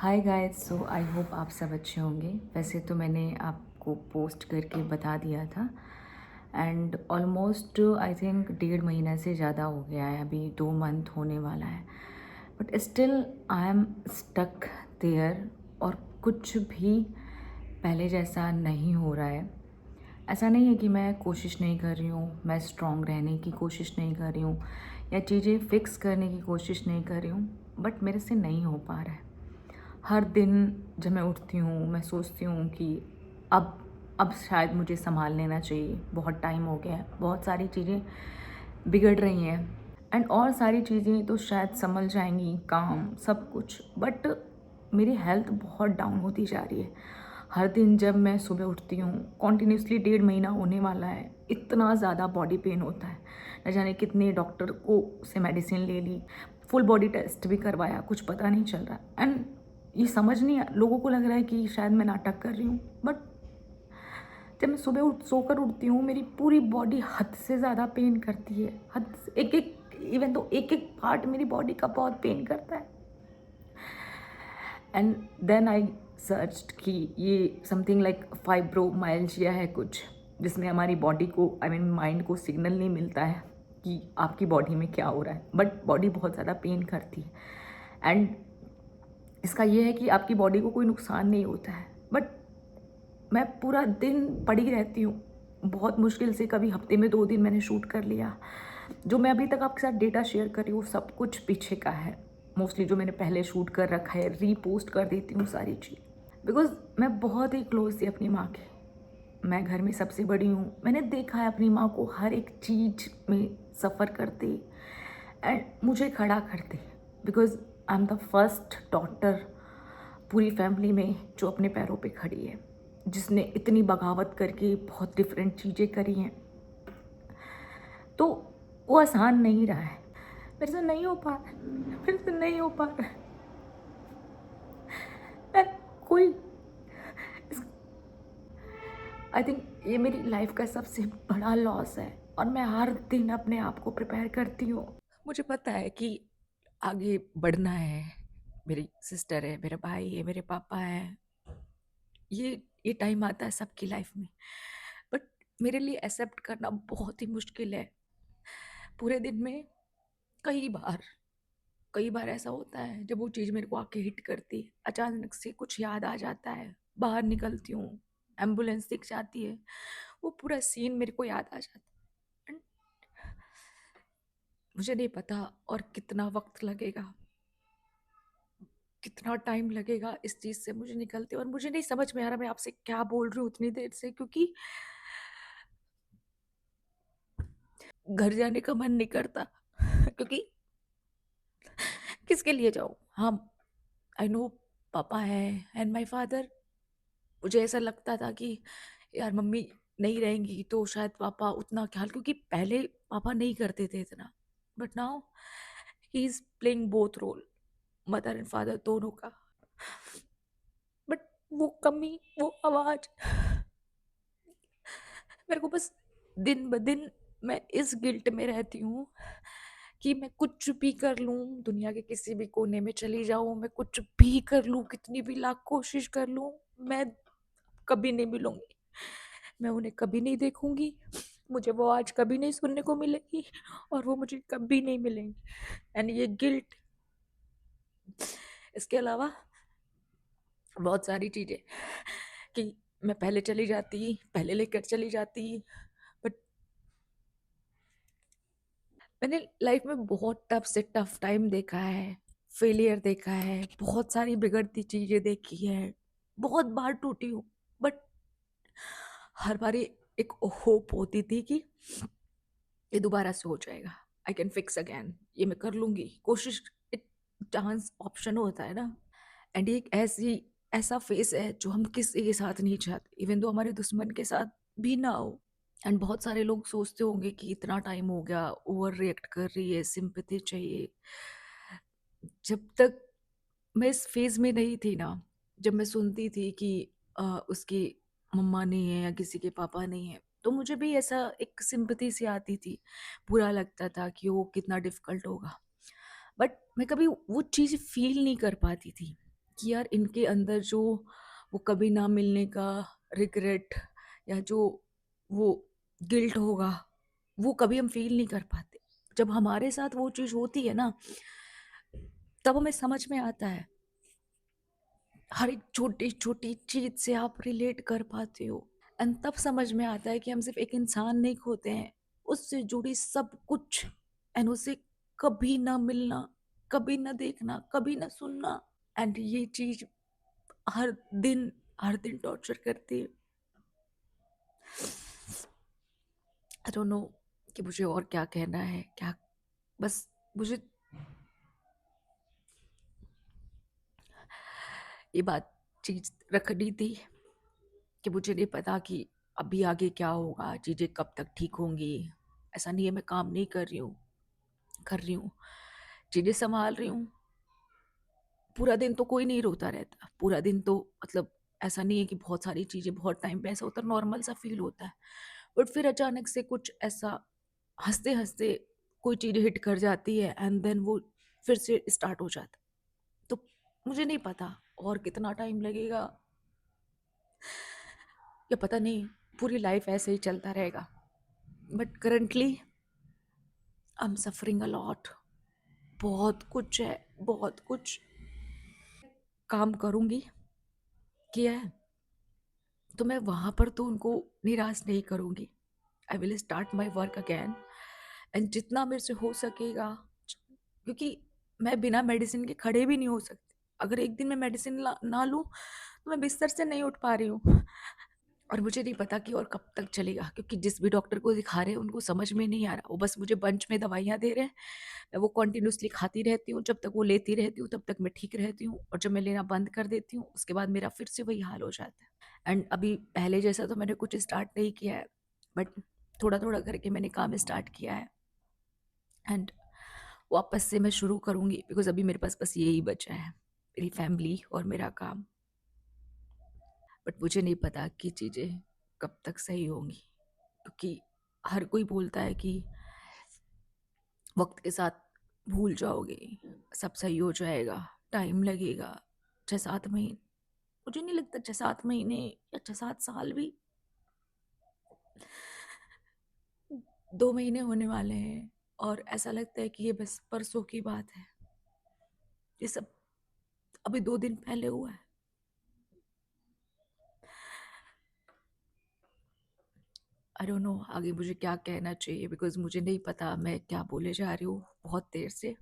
Hi guys, so I hope आप सब अच्छे होंगे। वैसे तो मैंने आपको पोस्ट करके बता दिया था एंड ऑलमोस्ट आई थिंक 1.5 महीना से ज़्यादा हो गया है, अभी 2 मंथ होने वाला है। But still I am stuck there और कुछ भी पहले जैसा नहीं हो रहा है। ऐसा नहीं है कि मैं कोशिश नहीं कर रही हूँ, मैं स्ट्रॉन्ग रहने की कोशिश नहीं कर रही हूँ या चीज़ें फिक्स करने की कोशिश नहीं कर रही हूँ, बट मेरे से नहीं हो पा रहा है। हर दिन जब मैं उठती हूँ मैं सोचती हूँ कि अब अब शायद मुझे संभाल लेना चाहिए, बहुत टाइम हो गया है, बहुत सारी चीज़ें बिगड़ रही हैं एंड और सारी चीज़ें तो शायद संभल जाएंगी, काम सब कुछ, बट मेरी हेल्थ बहुत डाउन होती जा रही है। हर दिन जब मैं सुबह उठती हूँ, कॉन्टिन्यूसली 1.5 महीना होने वाला है, इतना ज़्यादा बॉडी पेन होता है। न जाने कितने डॉक्टर को से मेडिसिन ले ली, फुल बॉडी टेस्ट भी करवाया, कुछ पता नहीं चल रहा एंड ये समझ नहीं लोगों को लग रहा है कि शायद मैं नाटक कर रही हूँ, बट जब मैं सुबह सोकर उठती हूँ मेरी पूरी बॉडी हद से ज़्यादा पेन करती है। हद से एक एक, इवन तो एक एक पार्ट मेरी बॉडी का बहुत पेन करता है। एंड देन आई सर्च कि ये समथिंग लाइक फाइब्रोमाइल्जिया है कुछ, जिसमें हमारी बॉडी को आई मीन माइंड को सिग्नल नहीं मिलता है कि आपकी बॉडी में क्या हो रहा है, बट बॉडी बहुत ज़्यादा पेन करती है। एंड इसका ये है कि आपकी बॉडी को कोई नुकसान नहीं होता है, बट मैं पूरा दिन पड़ी रहती हूँ। बहुत मुश्किल से कभी हफ्ते में 2 दिन मैंने शूट कर लिया। जो मैं अभी तक आपके साथ डेटा शेयर कर रही हूँ सब कुछ पीछे का है। मोस्टली जो मैंने पहले शूट कर रखा है रीपोस्ट कर देती हूँ सारी चीज़, बिकॉज मैं बहुत ही क्लोज थी अपनी माँ के। मैं घर में सबसे बड़ी हूँ, मैंने देखा है अपनी माँ को हर एक चीज़ में सफ़र करते एंड मुझे खड़ा करते, because I am the first daughter पूरी फैमिली में जो अपने पैरों पे खड़ी है, जिसने इतनी बगावत करके बहुत डिफरेंट चीज़ें करी हैं। तो वो आसान नहीं रहा है, मेरे से नहीं हो पा रहा है, मेरे से नहीं हो पा रहा है। मैं कोई आई थिंक ये मेरी लाइफ का सबसे बड़ा लॉस है और मैं हर दिन अपने आप को प्रिपेयर करती हूँ। मुझे पता है कि आगे बढ़ना है, मेरी सिस्टर है, मेरा भाई है, मेरे पापा हैं, ये टाइम आता है सबकी लाइफ में, बट मेरे लिए एक्सेप्ट करना बहुत ही मुश्किल है। पूरे दिन में कई बार कई बार ऐसा होता है जब वो चीज़ मेरे को आके हिट करती है, अचानक से कुछ याद आ जाता है, बाहर निकलती हूँ, एम्बुलेंस दिख जाती है, वो पूरा सीन मेरे को याद आ जाता है। And मुझे नहीं पता और कितना वक्त लगेगा, कितना टाइम लगेगा इस चीज़ से मुझे निकलते, और मुझे नहीं समझ में आ रहा मैं आपसे क्या बोल रही हूँ इतनी देर से, क्योंकि घर जाने का मन नहीं करता क्योंकि किसके लिए जाऊँ। हाँ, आई नो पापा है एंड माय फादर। मुझे ऐसा लगता था कि यार मम्मी नहीं रहेंगी तो शायद पापा उतना ख्याल, क्योंकि पहले पापा नहीं करते थे इतना, but now he is playing both role, mother and father दोनों का। बट वो कमी, वो आवाज, मेरे को बस दिन ब दिन मैं इस गिल्ट में रहती हूँ कि मैं कुछ भी कर लूँ, दुनिया के किसी भी कोने में चली जाऊँ, मैं कुछ भी कर लूँ, कितनी भी लाख कोशिश कर लूँ, मैं कभी नहीं मिलूंगी, मैं उन्हें कभी नहीं देखूंगी, मुझे वो आज कभी नहीं सुनने को मिलेगी और वो मुझे कभी नहीं मिलेंगी। एंड ये गिल्ट, इसके अलावा बहुत सारी चीजें कि मैं पहले चली जाती, पहले लेकर चली जाती, बट मैंने लाइफ में बहुत टफ से टफ टाइम देखा है, फेलियर देखा है, बहुत सारी बिगड़ती चीजें देखी है, बहुत बार टूटी हूँ, बट हर बारी एक होप होती थी कि ये दोबारा से हो जाएगा, आई कैन फिक्स अगेन, ये मैं कर लूंगी कोशिश, एक चांस ऑप्शन होता है ना। एंड ये एक ऐसा फेस है जो हम किसी के साथ नहीं चाहते, इवन दो हमारे दुश्मन के साथ भी ना हो। एंड बहुत सारे लोग सोचते होंगे कि इतना टाइम हो गया, ओवर रिएक्ट कर रही है, सिंपैथी चाहिए। जब तक मैं इस फेज में नहीं थी ना, जब मैं सुनती थी कि उसकी मम्मा नहीं है या किसी के पापा नहीं है, तो मुझे भी ऐसा एक सिंपैथी सी आती थी, बुरा लगता था कि वो कितना डिफिकल्ट होगा, बट मैं कभी वो चीज़ फील नहीं कर पाती थी कि यार इनके अंदर जो वो कभी ना मिलने का रिग्रेट या जो वो गिल्ट होगा, वो कभी हम फील नहीं कर पाते। जब हमारे साथ वो चीज़ होती है ना, तब हमें समझ में आता है। हर एक छोटी-छोटी चीज़ से आप रिलेट कर पाते हो एंड तब समझ में आता है कि हम सिर्फ़ एक इंसान नहीं खोते हैं, उससे जुड़ी सब कुछ एंड उसे कभी ना मिलना, कभी ना देखना, कभी ना सुनना एंड ये चीज़ हर हर दिन टॉर्चर करती है। आई डोंट नो कि मुझे और क्या कहना है, क्या बस मुझे ये बात चीज़ रखनी थी कि मुझे नहीं पता कि अभी आगे क्या होगा, चीज़ें कब तक ठीक होंगी। ऐसा नहीं है मैं काम नहीं कर रही हूँ, चीज़ें सँभाल रही हूँ। पूरा दिन तो कोई नहीं रोता रहता, पूरा दिन तो मतलब ऐसा नहीं है कि बहुत सारी चीज़ें बहुत टाइम पे ऐसा होता है, नॉर्मल सा फ़ील होता है। बट फिर अचानक से कुछ ऐसा हँसते-हँसते कोई चीज़ हिट कर जाती है एंड देन वो फिर से स्टार्ट हो जाता है। तो मुझे नहीं पता और कितना टाइम लगेगा या पता नहीं पूरी लाइफ ऐसे ही चलता रहेगा। But currently I am suffering a lot. बहुत कुछ है, बहुत कुछ काम करूँगी, किया है, तो मैं वहाँ पर तो उनको निराश नहीं करूँगी। I will start my work again and जितना मेरे से हो सकेगा, क्योंकि मैं बिना मेडिसिन के खड़े भी नहीं हो सकती। अगर एक दिन मैं मेडिसिन ना लूँ तो मैं बिस्तर से नहीं उठ पा रही हूँ। और मुझे नहीं पता कि और कब तक चलेगा, क्योंकि जिस भी डॉक्टर को दिखा रहे हैं उनको समझ में नहीं आ रहा। वो बस मुझे बंच में दवाइयाँ दे रहे हैं, मैं वो कंटिन्यूअसली खाती रहती हूँ, जब तक वो लेती रहती हूँ तब तक मैं ठीक रहती हूँ और जब मैं लेना बंद कर देती हूँ उसके बाद मेरा फिर से वही हाल हो जाता है। एंड अभी पहले जैसा तो मैंने कुछ स्टार्ट नहीं किया है, बट थोड़ा-थोड़ा करके मैंने काम स्टार्ट किया है एंड वापस से मैं शुरू करूँगी, बिकॉज़ अभी मेरे पास बस यही बचा है, मेरी फैमिली और मेरा काम। बट मुझे नहीं पता कि चीज़ें कब तक सही होंगी, क्योंकि हर कोई बोलता है कि वक्त के साथ भूल जाओगे, सब सही हो जाएगा, टाइम लगेगा, 6-7 महीने। मुझे नहीं लगता 6-7 महीने या 6-7 साल भी, 2 महीने होने वाले हैं और ऐसा लगता है कि ये बस परसों की बात है। ये सब अभी 2 दिन पहले हुआ है। आई डोंट नो आगे मुझे क्या कहना चाहिए, बिकॉज मुझे नहीं पता मैं क्या बोले जा रही हूँ बहुत देर से।